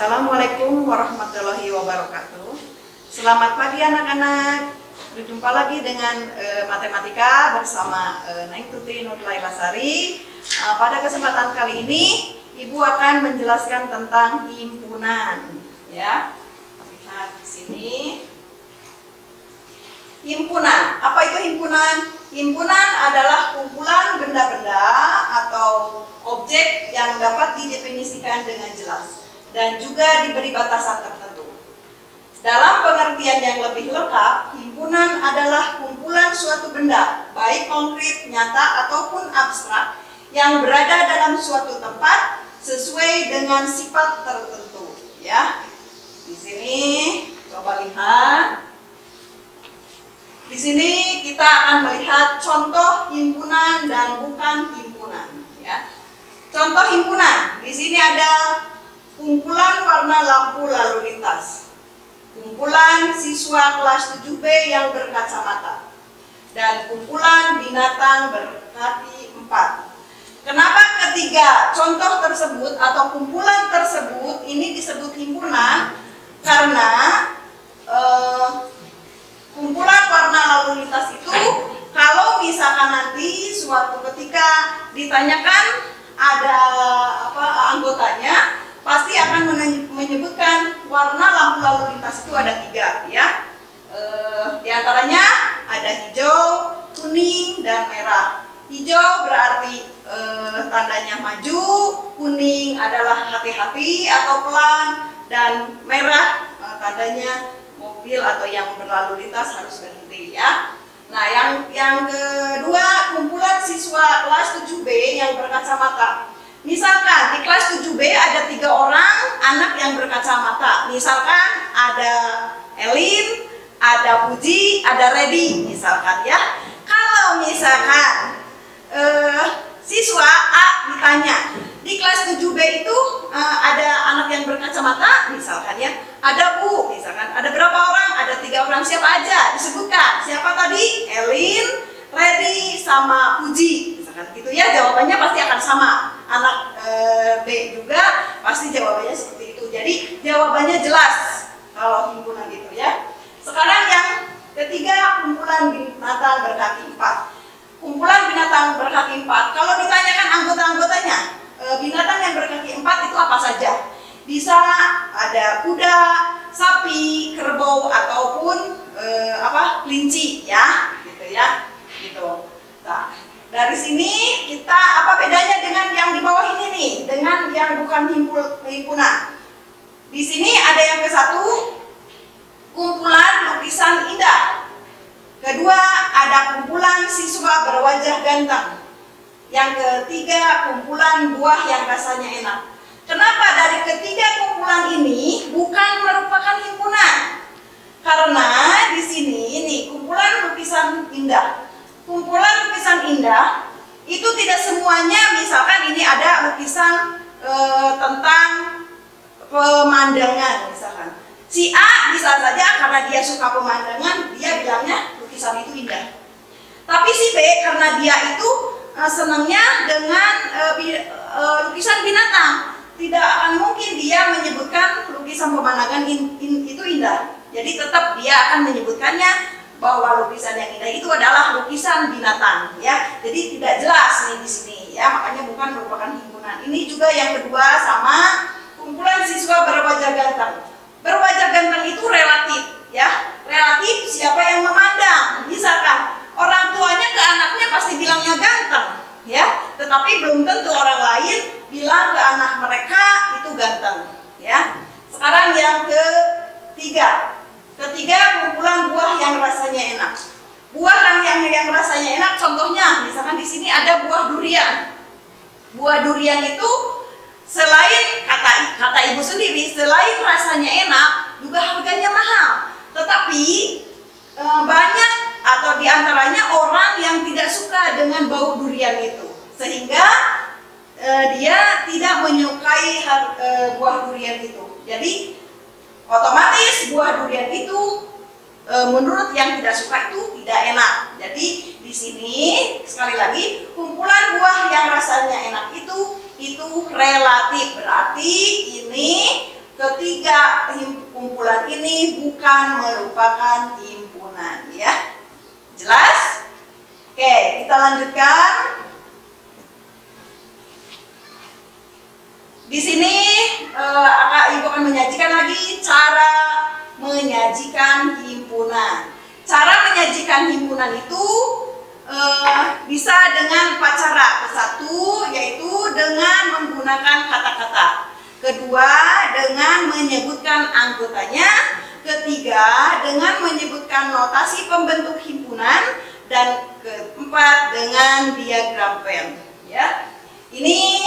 Assalamualaikum warahmatullahi wabarakatuh. Selamat pagi anak-anak. Berjumpa lagi dengan matematika bersama Neng Tuti Nurlaila Sari. Pada kesempatan kali ini Ibu akan menjelaskan tentang himpunan. Ya, lihat di sini. Himpunan. Apa itu himpunan? Himpunan adalah kumpulan benda-benda atau objek yang dapat didefinisikan dengan jelas dan juga diberi batasan tertentu. Dalam pengertian yang lebih lengkap, himpunan adalah kumpulan suatu benda, baik konkret, nyata, ataupun abstrak, yang berada dalam suatu tempat sesuai dengan sifat tertentu. Ya, di sini coba lihat. Di sini kita akan melihat contoh himpunan dan bukan himpunan. Ya, contoh himpunan. Di sini ada kumpulan warna lampu lalu lintas, kumpulan siswa kelas 7B yang berkacamata, dan kumpulan binatang berkaki 4. Kenapa ketiga contoh tersebut atau kumpulan tersebut ini disebut himpunan? Karena kumpulan warna lalu lintas itu kalau misalkan nanti suatu ketika ditanyakan ada anggotanya, pasti akan menyebutkan warna lampu lalu lintas itu ada 3, ya. Di antaranya ada hijau, kuning, dan merah. Hijau berarti tandanya maju, kuning adalah hati-hati atau pelan, dan merah tandanya mobil atau yang berlalu lintas harus berhenti, ya. Nah, yang kedua, kumpulan siswa kelas 7B yang berkacamata. Misalkan di kelas 7B ada 3 orang anak yang berkacamata. Misalkan ada Elin, ada Puji, ada Redi, misalkan, ya. Kalau misalkan siswa A ditanya, di kelas 7B itu ada anak yang berkacamata, misalkan, ya. Ada Bu, misalkan, ada berapa orang? Ada 3 orang, siapa aja? Disebutkan. Siapa tadi? Elin, Redi, sama Puji. Gitu ya, jawabannya pasti akan sama. Anak B juga pasti jawabannya seperti itu. Jadi jawabannya jelas kalau himpunan itu, ya. Sekarang yang ketiga, kumpulan binatang berkaki 4. Kumpulan binatang berkaki 4. Kalau ditanyakan anggota-anggotanya, binatang yang berkaki 4 itu apa saja? Bisa ada kuda, sapi, kerbau, ataupun kelinci, ya, gitu, ya, gitu. Nah, dari sini kita apa bedanya dengan yang di bawah ini nih, dengan yang bukan himpunan. Di sini ada yang ke-1, kumpulan lukisan indah. Kedua, ada kumpulan siswa berwajah ganteng. Yang ketiga, kumpulan buah yang rasanya enak. Kenapa dari ketiga kumpulan ini bukan merupakan himpunan? Karena di sini ini kumpulan lukisan indah. Kumpulan lukisan indah itu tidak semuanya, misalkan ini ada lukisan tentang pemandangan, misalkan. Si A bisa saja karena dia suka pemandangan, dia bilangnya lukisan itu indah. Tapi si B karena dia itu senangnya dengan lukisan binatang, tidak akan mungkin dia menyebutkan lukisan pemandangan itu indah. Jadi tetap dia akan menyebutkannya bahwa lukisan yang indah itu adalah lukisan binatang, ya. Jadi tidak jelas nih di sini, ya. Makanya bukan merupakan himpunan. Ini juga yang kedua sama kumpulan siswa berwajah ganteng. Berwajah ganteng itu relatif, ya. Relatif siapa yang memandang. Misalkan orang tuanya ke anaknya pasti bilangnya ganteng, ya. Tetapi belum tentu orang lain bilang ke anak mereka itu ganteng, ya. Sekarang yang ketiga, kumpulan buah yang rasanya enak. Buah yang rasanya enak, contohnya, misalkan di sini ada buah durian. Buah durian itu selain kata ibu sendiri, selain rasanya enak, juga harganya mahal. Tetapi banyak atau diantaranya orang yang tidak suka dengan bau durian itu, sehingga dia tidak menyukai buah durian itu. Jadi otomatis buah durian itu menurut yang tidak suka itu tidak enak. Jadi di sini sekali lagi kumpulan buah yang rasanya enak itu relatif. Berarti ini tiga kumpulan ini bukan merupakan himpunan, ya. Jelas? Oke, kita lanjutkan. Di sini Ibu akan menyajikan lagi cara menyajikan himpunan. Cara menyajikan himpunan itu bisa dengan 4 cara. Satu, yaitu dengan menggunakan kata-kata. Kedua, dengan menyebutkan anggotanya. Ketiga, dengan menyebutkan notasi pembentuk himpunan. Dan keempat, dengan diagram Venn. Ya, ini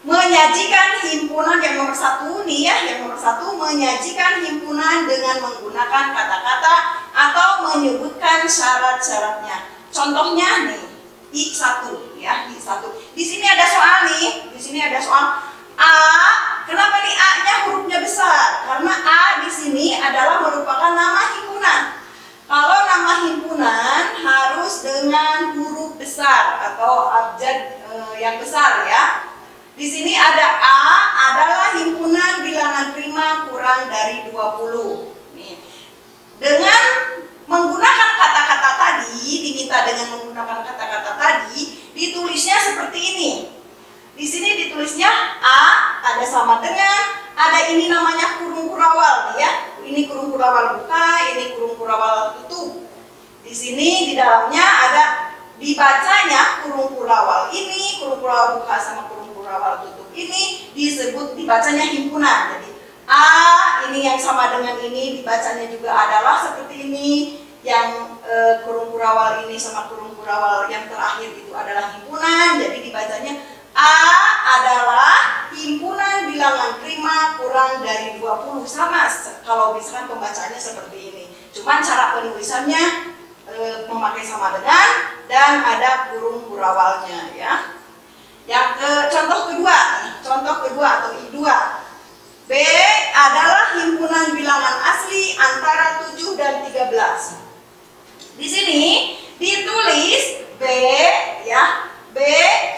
menyajikan himpunan yang nomor 1 nih ya, yang nomor 1 menyajikan himpunan dengan menggunakan kata-kata atau menyebutkan syarat-syaratnya. Contohnya nih, I1 ya, I1. Di sini ada soal nih, di sini ada soal A. Kenapa nih A-nya hurufnya besar? Karena A di sini adalah merupakan nama himpunan. Kalau nama himpunan harus dengan huruf besar atau abjad yang besar ya. Di sini ada A adalah himpunan bilangan prima kurang dari 20. Nih. Dengan menggunakan kata-kata tadi, diminta dengan menggunakan kata-kata tadi, ditulisnya seperti ini. Di sini ditulisnya A ada sama dengan, ada ini namanya kurung kurawal nih ya. Ini kurung kurawal buka, ini kurung kurawal tutup. Di sini di dalamnya ada dibacanya kurung kurawal ini, kurung kurawal buka sama kurung kurawal tutup ini disebut dibacanya himpunan. Jadi A ini yang sama dengan ini dibacanya juga adalah seperti ini. Yang kurung kurawal ini sama kurung kurawal yang terakhir itu adalah himpunan. Jadi dibacanya A adalah himpunan bilangan prima kurang dari 20. Sama kalau misalkan pembacaannya seperti ini. Cuman cara penulisannya memakai sama dengan dan ada kurung kurawalnya ya. Contoh kedua atau I2. B adalah himpunan bilangan asli antara 7 dan 13. Di sini ditulis B ya. B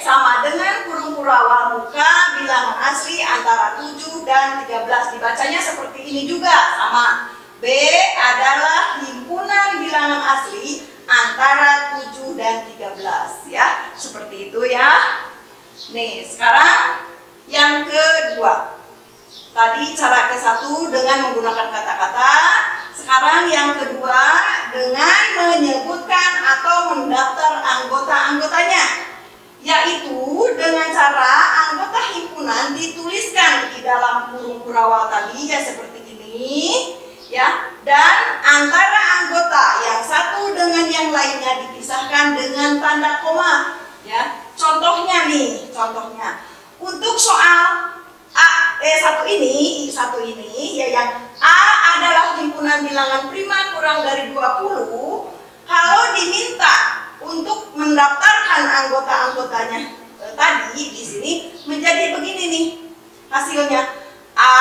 sama dengan kurung kurawal buka bilangan asli antara 7 dan 13. Dibacanya seperti ini juga sama. B adalah himpunan bilangan asli antara 7 dan 13 ya. Seperti itu ya. Nih, sekarang yang kedua. Tadi cara ke-1 dengan menggunakan kata-kata. Sekarang yang kedua dengan menyebutkan atau mendaftar anggota-anggotanya. Yaitu dengan cara anggota himpunan dituliskan di dalam kurung kurawal tadi ya seperti ini ya, dan antara anggota yang satu dengan yang lainnya dipisahkan dengan tanda koma ya. Contohnya nih, untuk soal I1 ini ya, yang A adalah himpunan bilangan prima kurang dari 20. Kalau diminta untuk mendaftarkan anggota-anggotanya tadi di sini menjadi begini nih hasilnya. A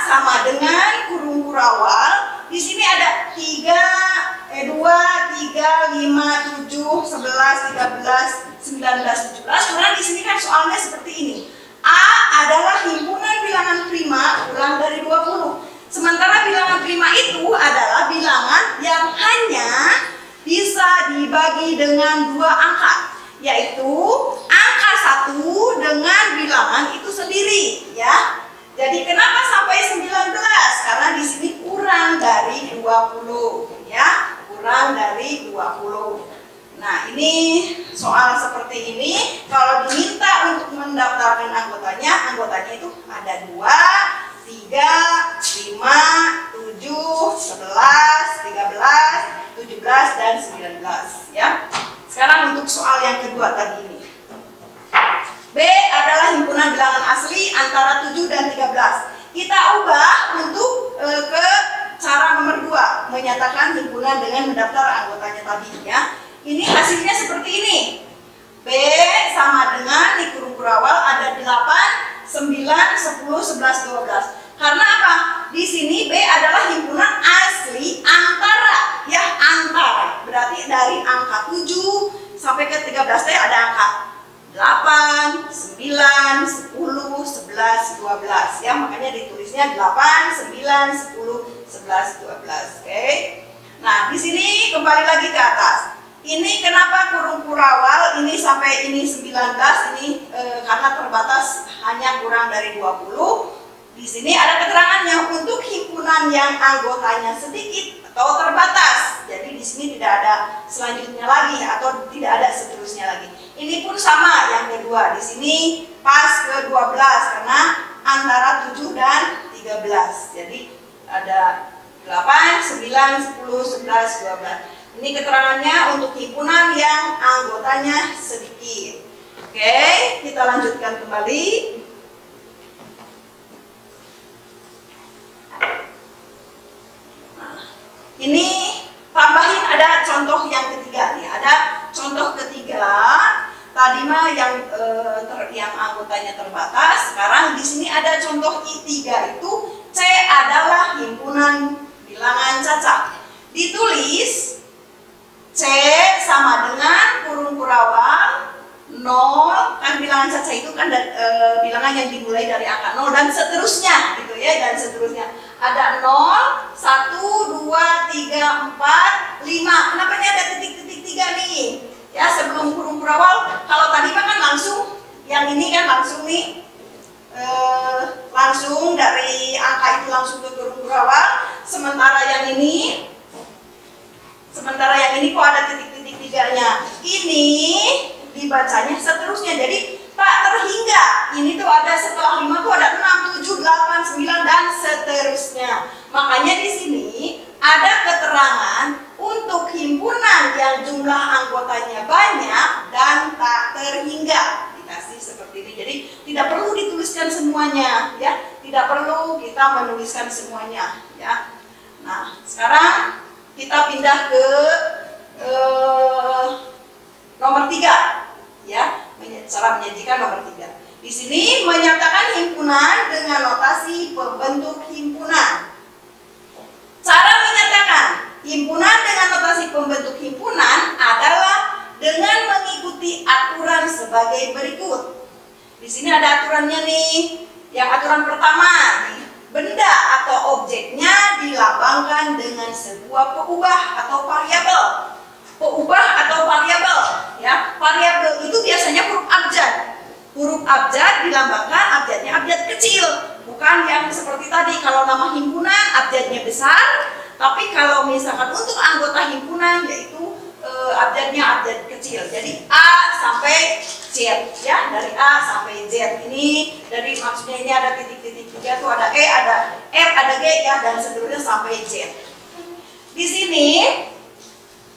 sama dengan kurung kurawal. Di sini ada 2, 3, 5, 7, 11, 13, 19, 17. Karena di sini kan soalnya seperti ini. A adalah himpunan bilangan prima kurang dari 20. Sementara bilangan prima itu adalah bilangan yang hanya bisa dibagi dengan 2 angka, yaitu angka 1 dengan bilangan itu sendiri ya. Jadi kenapa sampai 19? Karena di sini kurang dari 20 ya, kurang dari 20. Nah, ini soal seperti ini kalau diminta untuk mendaftarkan anggotanya itu ada 2, 3, 5, 7, 11, 13, 17 dan 19 ya. Sekarang untuk soal yang kedua tadi ini. B adalah himpunan bilangan asli antara 7 dan 13. Kita ubah untuk ke cara nomor 2, menyatakan himpunan dengan mendaftar anggotanya tadi ya. Ini hasilnya seperti ini. B sama dengan di kurung kurawal ada 8, 9, 10, 11, 12. Karena apa? Di sini B adalah himpunan asli antara ya, antara. Berarti dari angka 7 sampai ke 13 ada angka 8, 9, 10, 11, 12. 12 ya, makanya ditulisnya 8, 9, 10, 11, 12. Oke. Nah, di sini kembali lagi ke atas. Ini kenapa kurung kurawal ini sampai ini 19 ini karena terbatas hanya kurang dari 20. Di sini ada keterangannya untuk himpunan yang anggotanya sedikit atau terbatas. Jadi di sini tidak ada selanjutnya lagi atau tidak ada seterusnya lagi. Ini pun sama yang kedua. Di sini pas ke 12 karena antara 7 dan 13. Jadi ada 8, 9, 10, 11, 12. Ini keterangannya untuk himpunan yang anggotanya sedikit. Oke, kita lanjutkan kembali. Nah, ini tambahin ada contoh yang ketiga nih. Ada contoh ketiga. Tadi mah yang anggotanya terbatas. Sekarang di sini ada contoh I3 itu C adalah himpunan bilangan cacat. Ditulis C sama dengan kurung kurawal 0, kan bilangan cacat itu kan bilangan yang dimulai dari angka 0 dan seterusnya gitu ya, dan seterusnya. Ada 0, 1, 2, 3, 4, 5. Kenapa ini ada titik-titik 3 nih? Ya, sebelum kurung kurawal, kalau tadi kan langsung, yang ini kan langsung nih, langsung dari angka itu langsung ke kurung kurawal. Sementara yang ini kok ada titik-titik 3-nya. Ini dibacanya seterusnya. Jadi tak terhingga. Ini tuh ada setelah 5 tuh ada 6, 7, 8, 9 dan seterusnya. Makanya di sini ada keterangan untuk himpunan yang jumlah anggotanya banyak dan tak terhingga. Dikasih seperti ini. Jadi tidak perlu dituliskan semuanya, ya. Tidak perlu kita menuliskan semuanya, ya. Nah, sekarang kita pindah ke nomor 3, ya. Cara menyajikan nomor 3. Di sini menyatakan himpunan dengan notasi pembentuk himpunan. Cara menyatakan himpunan dengan notasi pembentuk himpunan adalah dengan mengikuti aturan sebagai berikut. Di sini ada aturannya nih. Yang aturan pertama nih, benda atau objeknya dilambangkan dengan sebuah peubah atau variabel. Peubah atau variabel, ya. Variabel itu biasanya huruf abjad. Huruf abjad dilambangkan abjadnya abjad kecil, bukan yang seperti tadi kalau nama himpunan abjadnya besar, tapi kalau misalkan untuk anggota himpunan yaitu abjadnya abjad kecil. Jadi A sampai Z, ya, dari A sampai Z. Ini dari maksudnya ini ada titik-titik 3 tuh, ada E, ada F, ada G, ya, dan seterusnya sampai Z. Di sini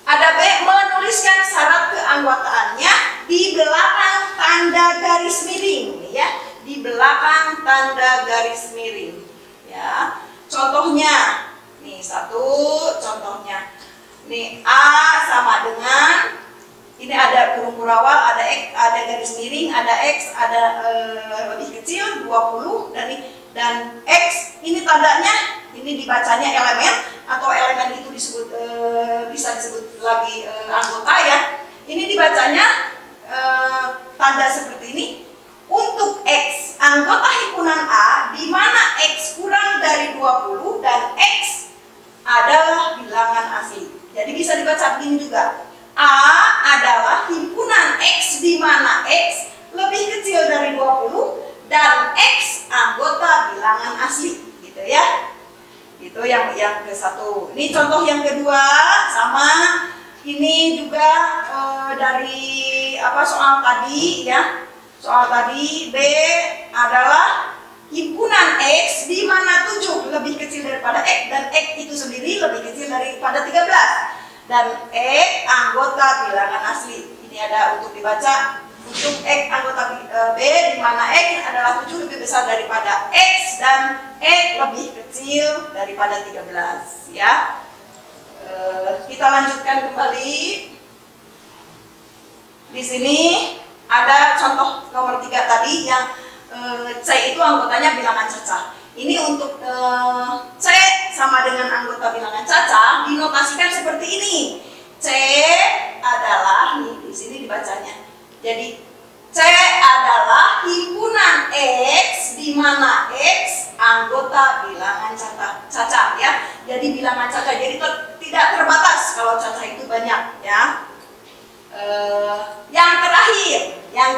ada B, menuliskan syarat keanggotaannya di belakang tanda garis miring, ya, di belakang tanda garis miring, ya. Contohnya, nih satu contohnya, nih A sama dengan, ini ada kurung kurawal, ada X, ada garis miring, ada X, ada lebih kecil 20 dan X, ini tandanya, ini dibacanya elemen atau elemen itu disebut bisa disebut lagi anggota, ya. Ini dibacanya tanda seperti ini untuk X anggota himpunan A di mana X kurang dari 20 dan X adalah bilangan asli. Jadi bisa dibaca begini juga. A adalah himpunan X di mana X lebih kecil dari 20 dan X anggota bilangan asli, gitu ya. Itu yang ke satu. Ini contoh yang kedua, sama. Ini juga dari soal tadi, ya. Soal tadi B adalah himpunan X di mana 7 lebih kecil daripada X dan X itu sendiri lebih kecil daripada 13 dan X anggota bilangan asli. Ini ada untuk dibaca untuk X anggota B di mana X adalah 7 lebih besar daripada X dan X lebih kecil daripada 13, ya. Kita lanjutkan kembali. Di sini ada contoh nomor 3 tadi yang C itu anggotanya bilangan cacah. Ini untuk C sama dengan anggota bilangan cacah dinotasikan seperti ini. C adalah, nih di sini dibacanya. Jadi C adalah himpunan X di mana menjadi bilangan cacah. Jadi tidak terbatas kalau cacah itu banyak, ya. Yang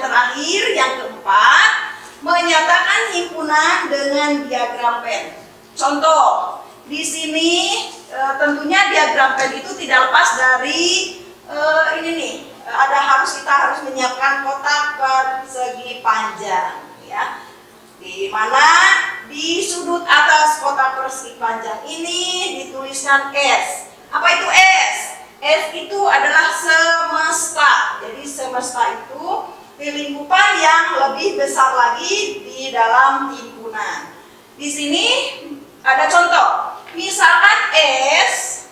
terakhir, yang keempat, menyatakan himpunan dengan diagram Venn. Contoh, di sini tentunya diagram Venn itu tidak lepas dari ini nih. Kita harus menyiapkan kotak persegi panjang, ya. Di mana di sudut atas kotak persegi panjang ini dituliskan S. Apa itu S? S itu adalah semesta. Jadi semesta itu lingkupan yang lebih besar lagi di dalam himpunan. Di sini ada contoh. Misalkan S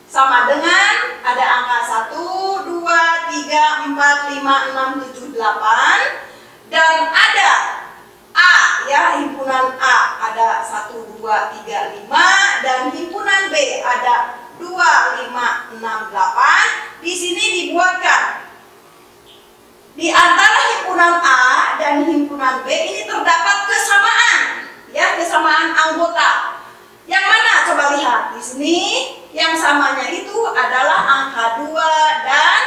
sama dengan ada angka 1, 2, 3, 4, 5, 6, 7, 8 dan ada A, ya, himpunan A ada 1, 2, 3, 5 dan himpunan B ada 2, 5, 6, 8. Di sini dibuatkan di antara himpunan A dan himpunan B ini terdapat kesamaan, ya, kesamaan anggota. Yang mana? Coba lihat di sini. Yang samanya itu adalah angka 2 dan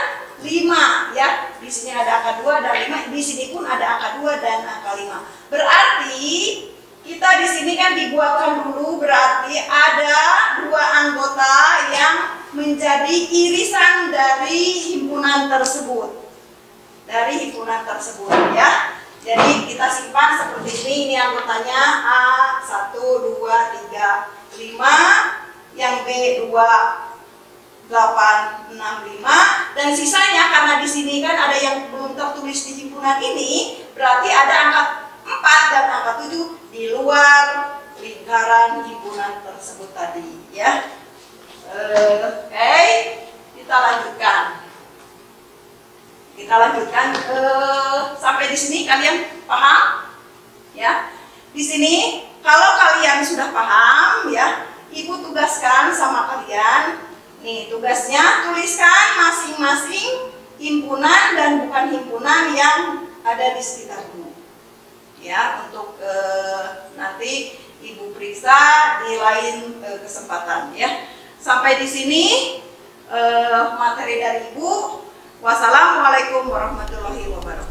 5, ya. Di sini ada angka 2 dan 5, di sini pun ada angka 2 dan angka 5. Berarti kita di sini kan dibuatkan dulu, berarti ada 2 anggota yang menjadi irisan dari himpunan tersebut. Ya. Jadi kita simpan seperti ini anggotanya A 1, 2, 3, 5, yang B 2, 8, 6, 5 dan sisanya karena di sini kan ada yang belum tertulis di himpunan ini, berarti ada angka 4 dan angka 7 di luar lingkaran himpunan tersebut tadi, ya. Oke, kita lanjutkan. Sampai di sini kalian paham? Ya. Di sini kalau kalian sudah paham, ya, Ibu tugaskan sama kalian. Nih, tugasnya tuliskan masing-masing himpunan dan bukan himpunan yang ada di sekitarmu. Ya, untuk nanti Ibu periksa di lain kesempatan, ya. Sampai di sini materi dari Ibu. Wassalamualaikum warahmatullahi wabarakatuh.